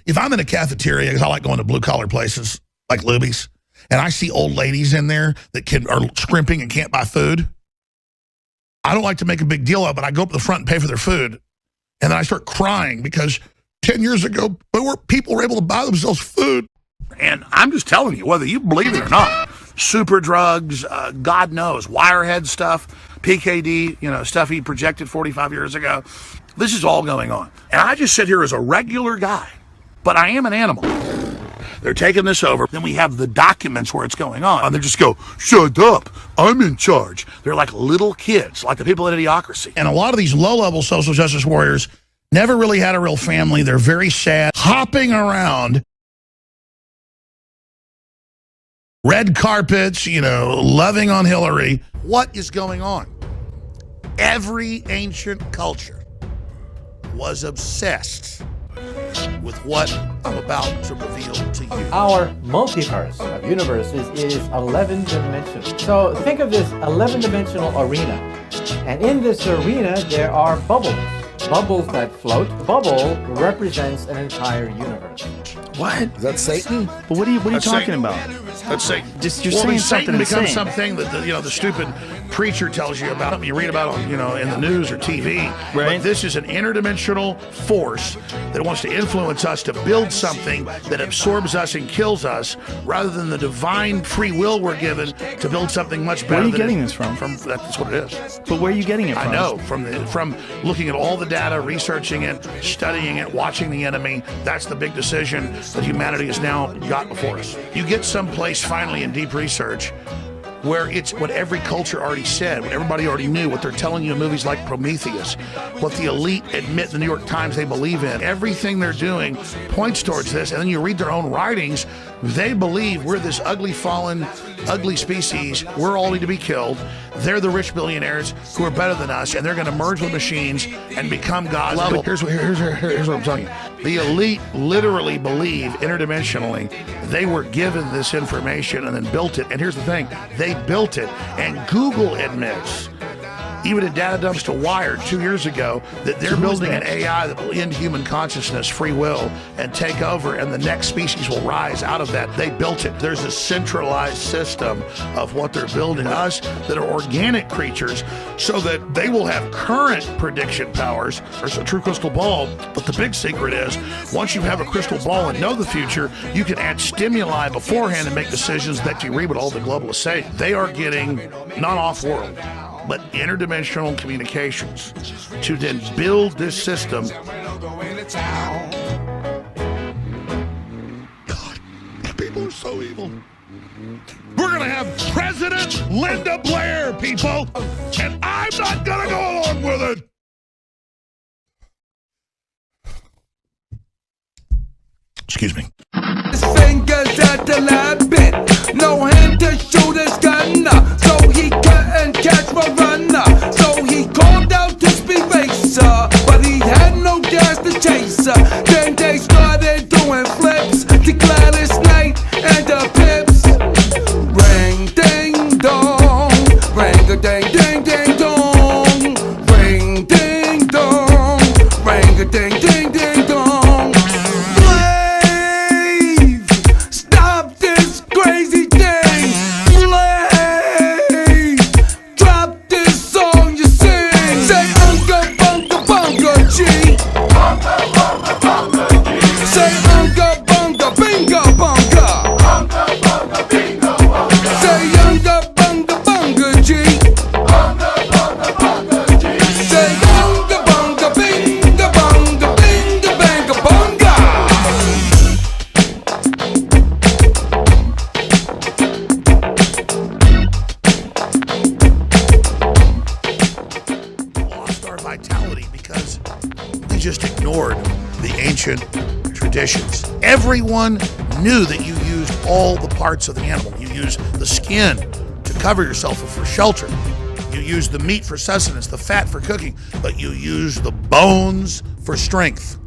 If I'm in a cafeteria, because I like going to blue-collar places like Luby's, and I see old ladies in there that are scrimping and can't buy food, I don't like to make a big deal of it. I go up to the front and pay for their food, and then I start crying because 10 years ago, people were able to buy themselves food. And I'm just telling you, whether you believe it or not, super drugs, God knows, wirehead stuff, PKD, stuff he projected 45 years ago. This is all going on. And I just sit here as a regular guy, but I am an animal. They're taking this over. Then we have the documents where it's going on. And they just go, shut up, I'm in charge. They're like little kids, like the people in Idiocracy. And a lot of these low-level social justice warriors never really had a real family. They're very sad, hopping around red carpets, loving on Hillary. What is going on? Every ancient culture was obsessed with what I'm about to reveal to you. Our multiverse of universes is 11-dimensional. So think of this 11-dimensional arena. And in this arena, there are bubbles. Bubbles that float. The bubble represents an entire universe. What? Is that Satan? But what are you talking about? Let's say, You're saying Satan something becomes insane. something that the stupid preacher tells you about. You read about in the news or TV. Right. But this is an interdimensional force that wants to influence us to build something that absorbs us and kills us, rather than the divine free will we're given to build something much better. Where are you than getting it- this from? That's what it is. But where are you getting it from? I know from looking at all the data, researching it, studying it, watching the enemy. That's the big decision that humanity has now got before us. You get someplace finally in deep research where it's what every culture already said, what everybody already knew, what they're telling you in movies like Prometheus, what the elite admit in the New York Times they believe in. Everything they're doing points towards this, and then you read their own writings, they believe we're this ugly, fallen, ugly species, we're all need to be killed. They're the rich billionaires who are better than us, and they're going to merge with machines and become gods. But here's what I'm telling you. The elite literally believe interdimensionally they were given this information and then built it. And here's the thing, they built it. And Google admits, even in data dumps to Wired 2 years ago, that they're building an AI that will end human consciousness, free will, and take over, and the next species will rise out of that. They built it. There's a centralized system of what they're building us that are organic creatures, so that they will have current prediction powers. There's a true crystal ball, but the big secret is, once you have a crystal ball and know the future, you can add stimuli beforehand and make decisions that you read what all the globalists say. They are getting not off-world, but interdimensional communications to then build this system. God, these people are so evil. We're gonna have President Linda Blair, people, and I'm not gonna go along with it. Excuse me. Fingers at the lab bit, no hand to shoot his gun, so he couldn't catch my runner. So he called out to speed racer, but he had no gas to chase her. Then they started doing flips to Gladys Knight and the Pips. Ring ding dong, ring a ding ding ding dong, ring ding dong, ring a ding ding ding dong. Stop this crazy thing! Please! Drop this song you sing! Say unga bunga bunga G! Unga bunga bunga G! Say unga bunga binga bunga! Unga bunga binga bunga! Say unga bunga bunga G! Unga bunga bunga G! Say unga bunga binga bunga binga banga bunga! Lost our vitality because we just ignored the ancient traditions. Everyone knew that you used all the parts of the animal. You used the skin to cover yourself or for shelter. You used the meat for sustenance, the fat for cooking, but you used the bones for strength.